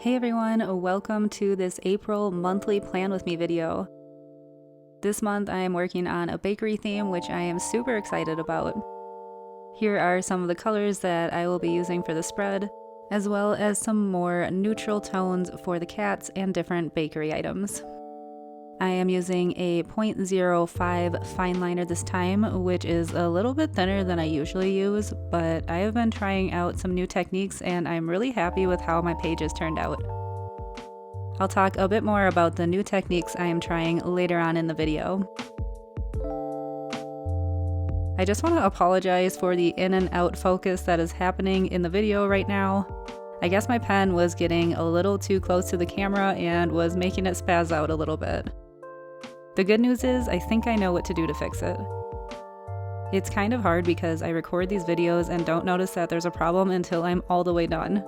Hey everyone, welcome to this April monthly Plan With Me video. This month I am working on a bakery theme, which I am super excited about. Here are some of the colors that I will be using for the spread, as well as some more neutral tones for the cats and different bakery items. I am using a 0.05 fine liner this time, which is a little bit thinner than I usually use, but I have been trying out some new techniques and I'm really happy with how my pages turned out. I'll talk a bit more about the new techniques I am trying later on in the video. I just want to apologize for the in and out focus that is happening in the video right now. I guess my pen was getting a little too close to the camera and was making it spaz out a little bit. The good news is, I think I know what to do to fix it. It's kind of hard because I record these videos and don't notice that there's a problem until I'm all the way done.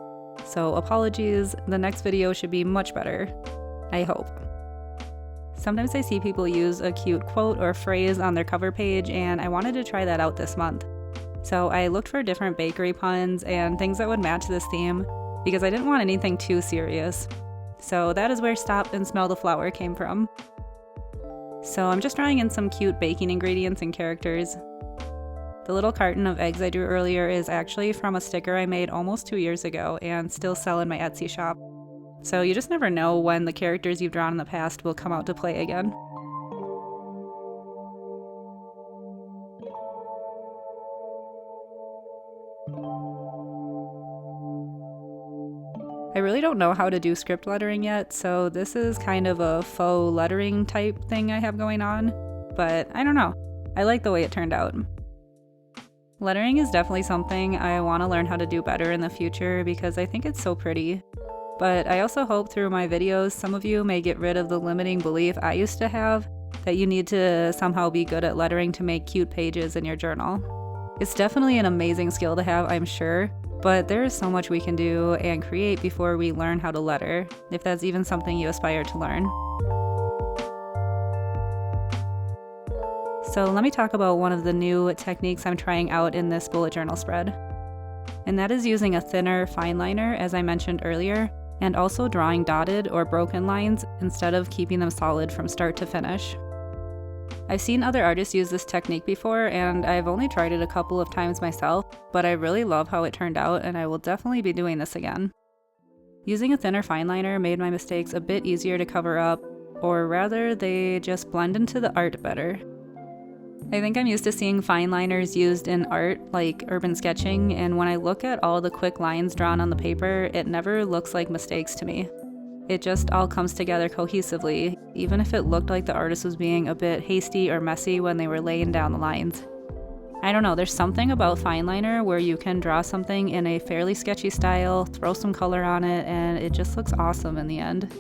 So apologies, the next video should be much better. I hope. Sometimes I see people use a cute quote or phrase on their cover page and I wanted to try that out this month. So I looked for different bakery puns and things that would match this theme because I didn't want anything too serious. So that is where Stop and Smell the Flower came from. So I'm just drawing in some cute baking ingredients and characters. The little carton of eggs I drew earlier is actually from a sticker I made almost 2 years ago and still sell in my Etsy shop. So you just never know when the characters you've drawn in the past will come out to play again. I really don't know how to do script lettering yet, so this is kind of a faux lettering type thing I have going on, but I don't know. I like the way it turned out. Lettering is definitely something I want to learn how to do better in the future because I think it's so pretty. But I also hope through my videos some of you may get rid of the limiting belief I used to have that you need to somehow be good at lettering to make cute pages in your journal. It's definitely an amazing skill to have, I'm sure, but there is so much we can do and create before we learn how to letter, if that's even something you aspire to learn. So let me talk about one of the new techniques I'm trying out in this bullet journal spread. And that is using a thinner fine liner, as I mentioned earlier, and also drawing dotted or broken lines instead of keeping them solid from start to finish. I've seen other artists use this technique before, and I've only tried it a couple of times myself, but I really love how it turned out, and I will definitely be doing this again. Using a thinner fine liner made my mistakes a bit easier to cover up, or rather, they just blend into the art better. I think I'm used to seeing fine liners used in art, like urban sketching, and when I look at all the quick lines drawn on the paper, it never looks like mistakes to me. It just all comes together cohesively, even if it looked like the artist was being a bit hasty or messy when they were laying down the lines. I don't know, there's something about fine liner where you can draw something in a fairly sketchy style, throw some color on it, and it just looks awesome in the end.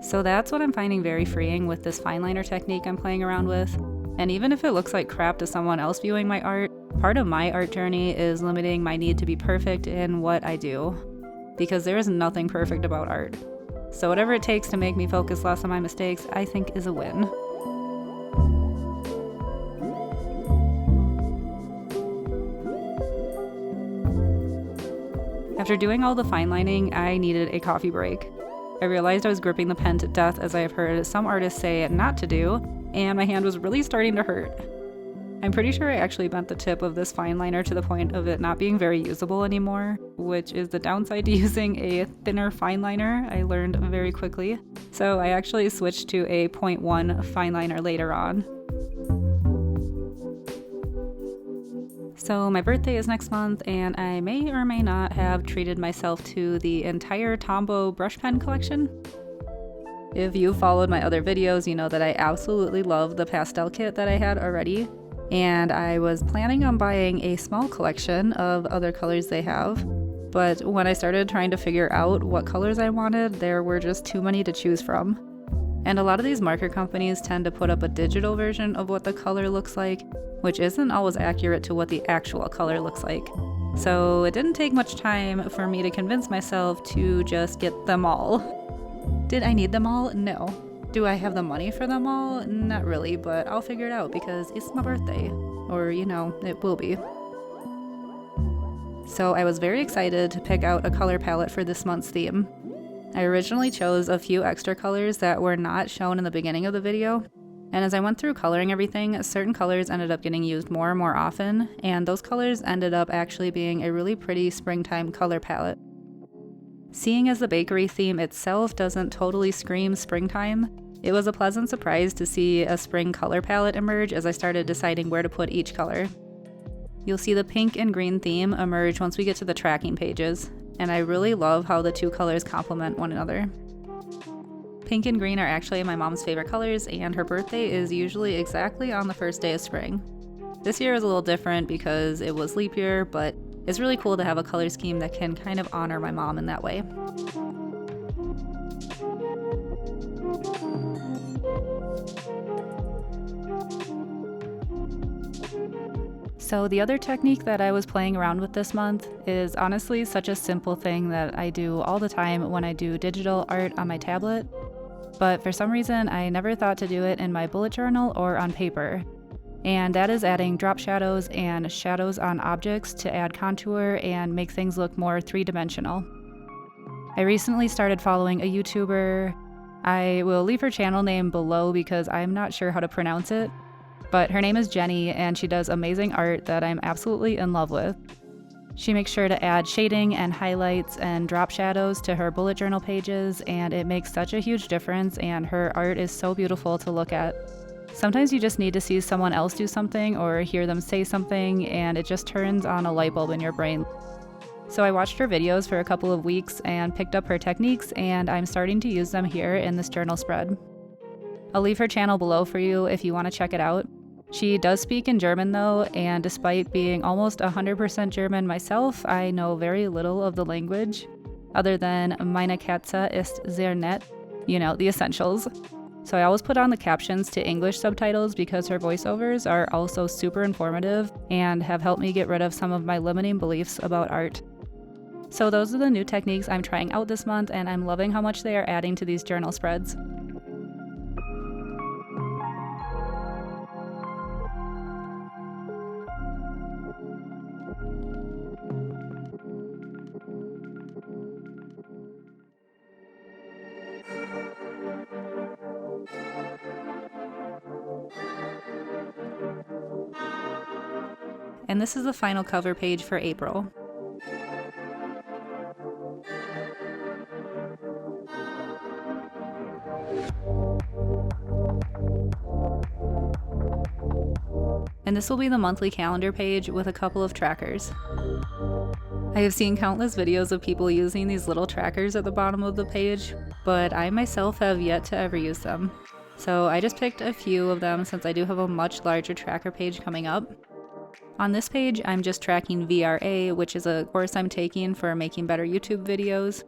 So that's what I'm finding very freeing with this fine liner technique I'm playing around with. And even if it looks like crap to someone else viewing my art, part of my art journey is limiting my need to be perfect in what I do. Because there is nothing perfect about art. So whatever it takes to make me focus less on my mistakes, I think is a win. After doing all the fine lining, I needed a coffee break. I realized I was gripping the pen to death, as I have heard some artists say not to do, and my hand was really starting to hurt. I'm pretty sure I actually bent the tip of this fine liner to the point of it not being very usable anymore, which is the downside to using a thinner fine liner, I learned very quickly. So I actually switched to a 0.1 fine liner later on. So my birthday is next month, and I may or may not have treated myself to the entire Tombow brush pen collection. If you followed my other videos, you know that I absolutely love the pastel kit that I had already. And I was planning on buying a small collection of other colors they have, but when I started trying to figure out what colors I wanted, there were just too many to choose from. And a lot of these marker companies tend to put up a digital version of what the color looks like, which isn't always accurate to what the actual color looks like. So it didn't take much time for me to convince myself to just get them all. Did I need them all? No. Do I have the money for them all? Not really, but I'll figure it out because it's my birthday. Or, you know, it will be. So I was very excited to pick out a color palette for this month's theme. I originally chose a few extra colors that were not shown in the beginning of the video, and as I went through coloring everything, certain colors ended up getting used more and more often, and those colors ended up actually being a really pretty springtime color palette. Seeing as the bakery theme itself doesn't totally scream springtime, it was a pleasant surprise to see a spring color palette emerge as I started deciding where to put each color. You'll see the pink and green theme emerge once we get to the tracking pages, and I really love how the two colors complement one another. Pink and green are actually my mom's favorite colors, and her birthday is usually exactly on the first day of spring. This year is a little different because it was leap year, but it's really cool to have a color scheme that can kind of honor my mom in that way. So the other technique that I was playing around with this month is honestly such a simple thing that I do all the time when I do digital art on my tablet, but for some reason I never thought to do it in my bullet journal or on paper, and that is adding drop shadows and shadows on objects to add contour and make things look more three-dimensional. I recently started following a YouTuber. I will leave her channel name below because I'm not sure how to pronounce it, but her name is Jenny, and she does amazing art that I'm absolutely in love with. She makes sure to add shading and highlights and drop shadows to her bullet journal pages, and it makes such a huge difference, and her art is so beautiful to look at. Sometimes you just need to see someone else do something or hear them say something, and it just turns on a light bulb in your brain. So I watched her videos for a couple of weeks and picked up her techniques, and I'm starting to use them here in this journal spread. I'll leave her channel below for you if you want to check it out. She does speak in German though, and despite being almost 100% German myself, I know very little of the language, other than meine Katze ist sehr nett, the essentials. So I always put on the captions to English subtitles because her voiceovers are also super informative and have helped me get rid of some of my limiting beliefs about art. So those are the new techniques I'm trying out this month, and I'm loving how much they are adding to these journal spreads. And this is the final cover page for April. And this will be the monthly calendar page with a couple of trackers. I have seen countless videos of people using these little trackers at the bottom of the page, but I myself have yet to ever use them. So I just picked a few of them since I do have a much larger tracker page coming up. On this page, I'm just tracking VRA, which is a course I'm taking for making better YouTube videos.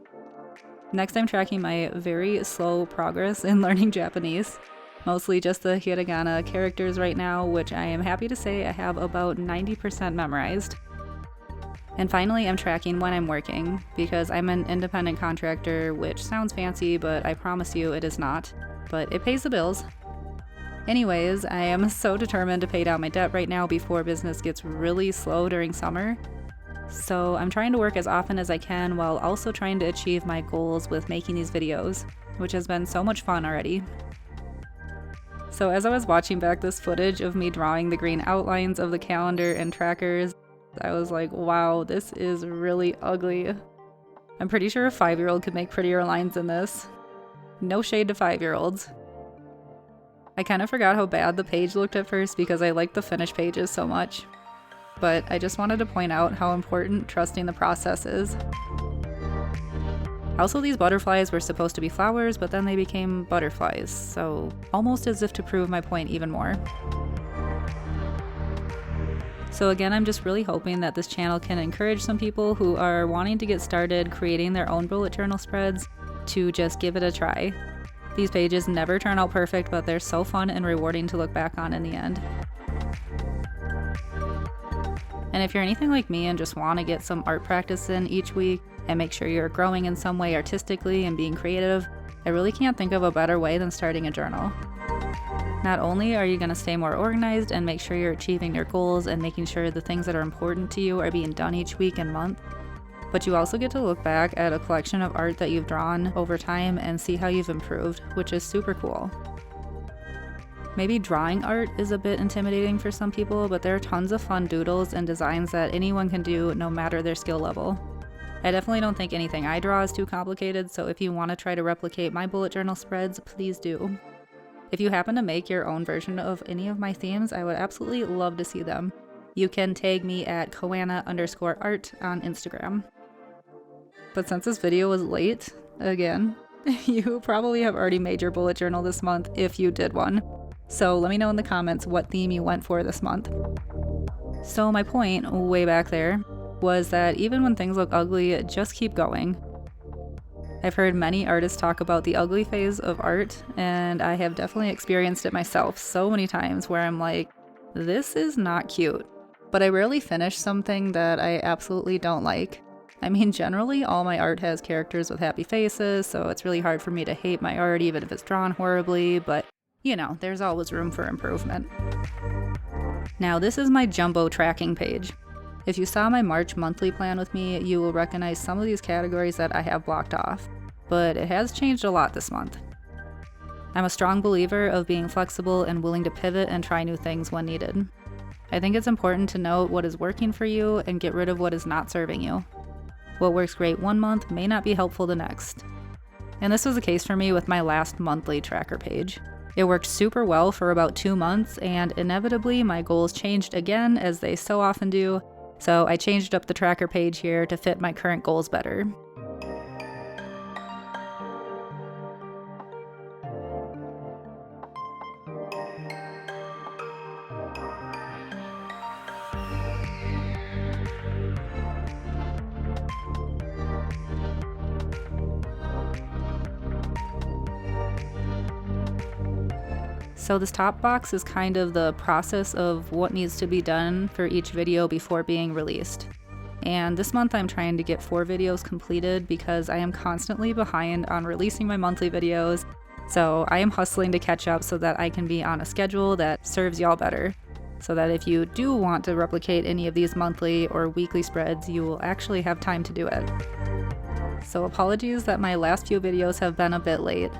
Next, I'm tracking my very slow progress in learning Japanese, mostly just the hiragana characters right now, which I am happy to say I have about 90% memorized. And finally, I'm tracking when I'm working, because I'm an independent contractor, which sounds fancy, but I promise you it is not. But it pays the bills. Anyways, I am so determined to pay down my debt right now before business gets really slow during summer. So I'm trying to work as often as I can while also trying to achieve my goals with making these videos, which has been so much fun already. So as I was watching back this footage of me drawing the green outlines of the calendar and trackers, I was like, wow, this is really ugly. I'm pretty sure a 5-year-old could make prettier lines than this. No shade to 5-year-olds. I kind of forgot how bad the page looked at first because I liked the finished pages so much. But I just wanted to point out how important trusting the process is. Also, these butterflies were supposed to be flowers, but then they became butterflies, so almost as if to prove my point even more. So again, I'm just really hoping that this channel can encourage some people who are wanting to get started creating their own bullet journal spreads to just give it a try. These pages never turn out perfect, but they're so fun and rewarding to look back on in the end. And if you're anything like me and just want to get some art practice in each week and make sure you're growing in some way artistically and being creative, I really can't think of a better way than starting a journal. Not only are you going to stay more organized and make sure you're achieving your goals and making sure the things that are important to you are being done each week and month, But you also get to look back at a collection of art that you've drawn over time and see how you've improved, which is super cool. Maybe drawing art is a bit intimidating for some people, but there are tons of fun doodles and designs that anyone can do no matter their skill level. I definitely don't think anything I draw is too complicated, so if you want to try to replicate my bullet journal spreads, please do. If you happen to make your own version of any of my themes, I would absolutely love to see them. You can tag me at koana_art on Instagram. But since this video was late, again, you probably have already made your bullet journal this month if you did one. So let me know in the comments what theme you went for this month. So my point, way back there, was that even when things look ugly, just keep going. I've heard many artists talk about the ugly phase of art, and I have definitely experienced it myself so many times where I'm like, this is not cute. But I rarely finish something that I absolutely don't like. I mean, generally all my art has characters with happy faces, so it's really hard for me to hate my art even if it's drawn horribly, but you know, there's always room for improvement. Now, this is my jumbo tracking page. If you saw my March monthly plan with me, you will recognize some of these categories that I have blocked off, but it has changed a lot this month. I'm a strong believer of being flexible and willing to pivot and try new things when needed. I think it's important to note what is working for you and get rid of what is not serving you. What works great one month may not be helpful the next. And this was the case for me with my last monthly tracker page. It worked super well for about 2 months, and inevitably my goals changed again, as they so often do, so I changed up the tracker page here to fit my current goals better. So this top box is kind of the process of what needs to be done for each video before being released. And this month I'm trying to get 4 videos completed because I am constantly behind on releasing my monthly videos. So I am hustling to catch up so that I can be on a schedule that serves y'all better. So that if you do want to replicate any of these monthly or weekly spreads, you will actually have time to do it. So apologies that my last few videos have been a bit late.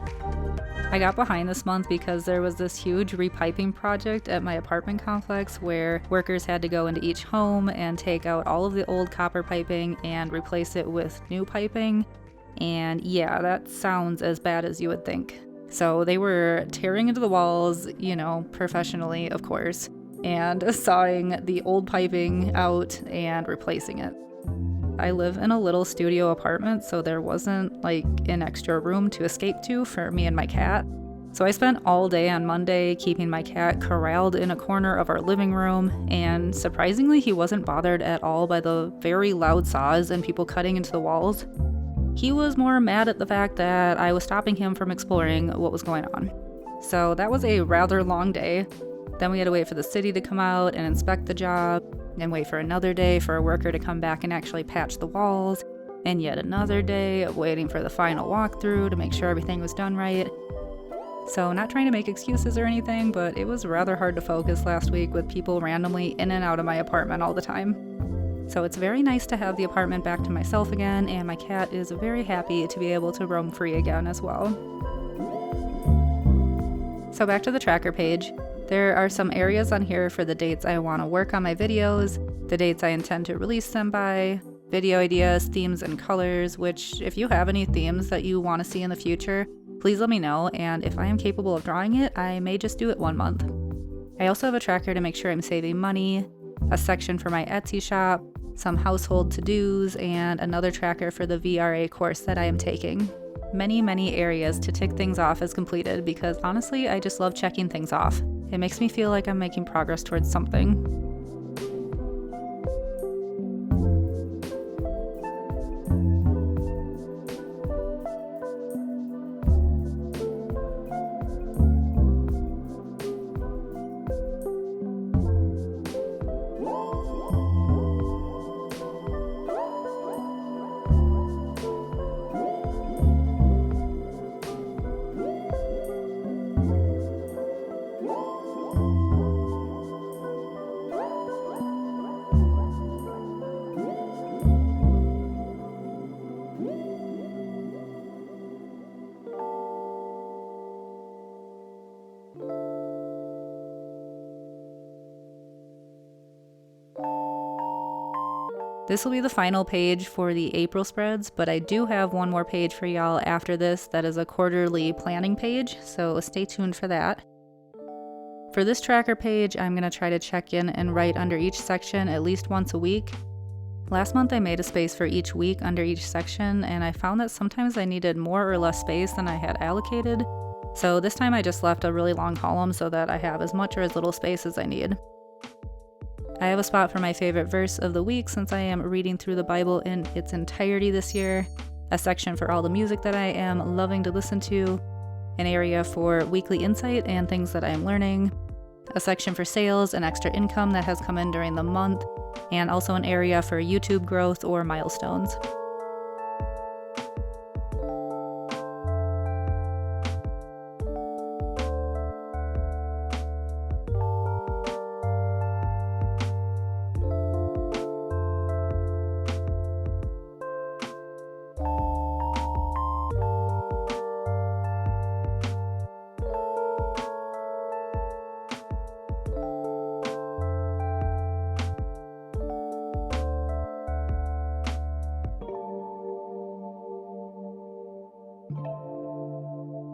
I got behind this month because there was this huge repiping project at my apartment complex where workers had to go into each home and take out all of the old copper piping and replace it with new piping. And yeah, that sounds as bad as you would think. So they were tearing into the walls, you know, professionally, of course, and sawing the old piping out and replacing it. I live in a little studio apartment, so there wasn't like an extra room to escape to for me and my cat. So I spent all day on Monday keeping my cat corralled in a corner of our living room, and surprisingly he wasn't bothered at all by the very loud saws and people cutting into the walls. He was more mad at the fact that I was stopping him from exploring what was going on. So that was a rather long day. Then we had to wait for the city to come out and inspect the job, and wait for another day for a worker to come back and actually patch the walls, and yet another day of waiting for the final walkthrough to make sure everything was done right. So not trying to make excuses or anything, but it was rather hard to focus last week with people randomly in and out of my apartment all the time. So it's very nice to have the apartment back to myself again, and my cat is very happy to be able to roam free again as well. So back to the tracker page. There are some areas on here for the dates I want to work on my videos, the dates I intend to release them by, video ideas, themes, and colors, which if you have any themes that you want to see in the future, please let me know, and if I am capable of drawing it, I may just do it one month. I also have a tracker to make sure I'm saving money, a section for my Etsy shop, some household to-dos, and another tracker for the VRA course that I am taking. Many areas to tick things off as completed because honestly, I just love checking things off. It makes me feel like I'm making progress towards something. This will be the final page for the April spreads, but I do have one more page for y'all after this that is a quarterly planning page, so stay tuned for that. For this tracker page, I'm going to try to check in and write under each section at least once a week. Last month I made a space for each week under each section, and I found that sometimes I needed more or less space than I had allocated. So this time I just left a really long column so that I have as much or as little space as I need. I have a spot for my favorite verse of the week since I am reading through the Bible in its entirety this year, a section for all the music that I am loving to listen to, an area for weekly insight and things that I am learning, a section for sales and extra income that has come in during the month, and also an area for YouTube growth or milestones.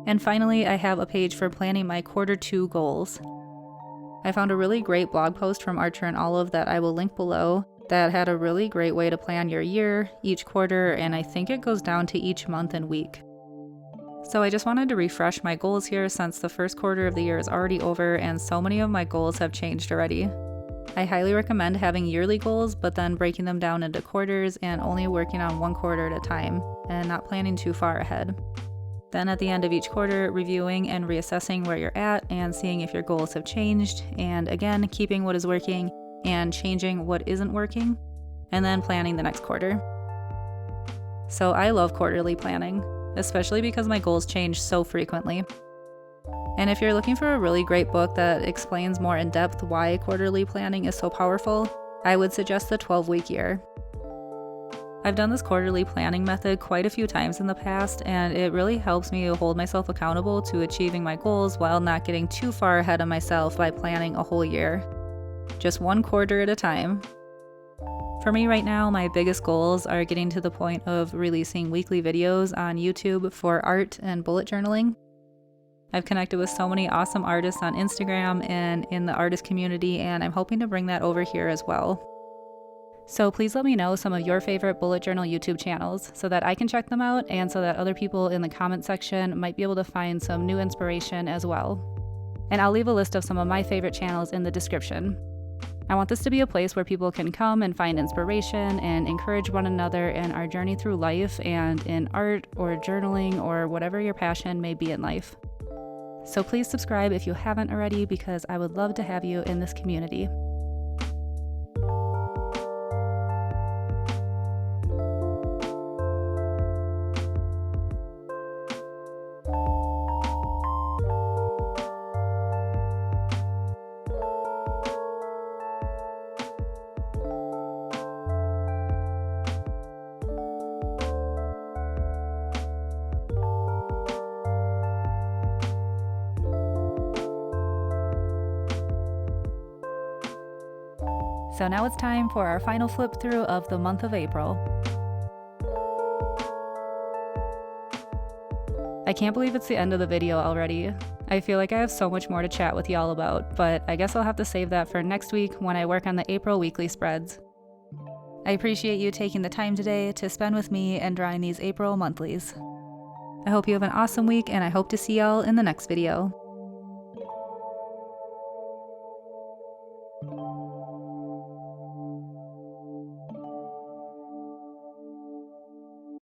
And finally, I have a page for planning my quarter 2 goals. I found a really great blog post from Archer and Olive that I will link below that had a really great way to plan your year, each quarter, and I think it goes down to each month and week. So I just wanted to refresh my goals here since the first quarter of the year is already over and so many of my goals have changed already. I highly recommend having yearly goals, but then breaking them down into quarters and only working on one quarter at a time, and not planning too far ahead. Then at the end of each quarter, reviewing and reassessing where you're at and seeing if your goals have changed, and again, keeping what is working and changing what isn't working, and then planning the next quarter. So I love quarterly planning, especially because my goals change so frequently. And if you're looking for a really great book that explains more in depth why quarterly planning is so powerful, I would suggest the 12-Week Year. I've done this quarterly planning method quite a few times in the past, and it really helps me hold myself accountable to achieving my goals while not getting too far ahead of myself by planning a whole year. Just one quarter at a time. For me right now, my biggest goals are getting to the point of releasing weekly videos on YouTube for art and bullet journaling. I've connected with so many awesome artists on Instagram and in the artist community, and I'm hoping to bring that over here as well. So please let me know some of your favorite bullet journal YouTube channels so that I can check them out and so that other people in the comment section might be able to find some new inspiration as well. And I'll leave a list of some of my favorite channels in the description. I want this to be a place where people can come and find inspiration and encourage one another in our journey through life and in art or journaling or whatever your passion may be in life. So please subscribe if you haven't already because I would love to have you in this community. So now it's time for our final flip through of the month of April. I can't believe it's the end of the video already. I feel like I have so much more to chat with y'all about, but I guess I'll have to save that for next week when I work on the April weekly spreads. I appreciate you taking the time today to spend with me and drawing these April monthlies. I hope you have an awesome week, and I hope to see y'all in the next video.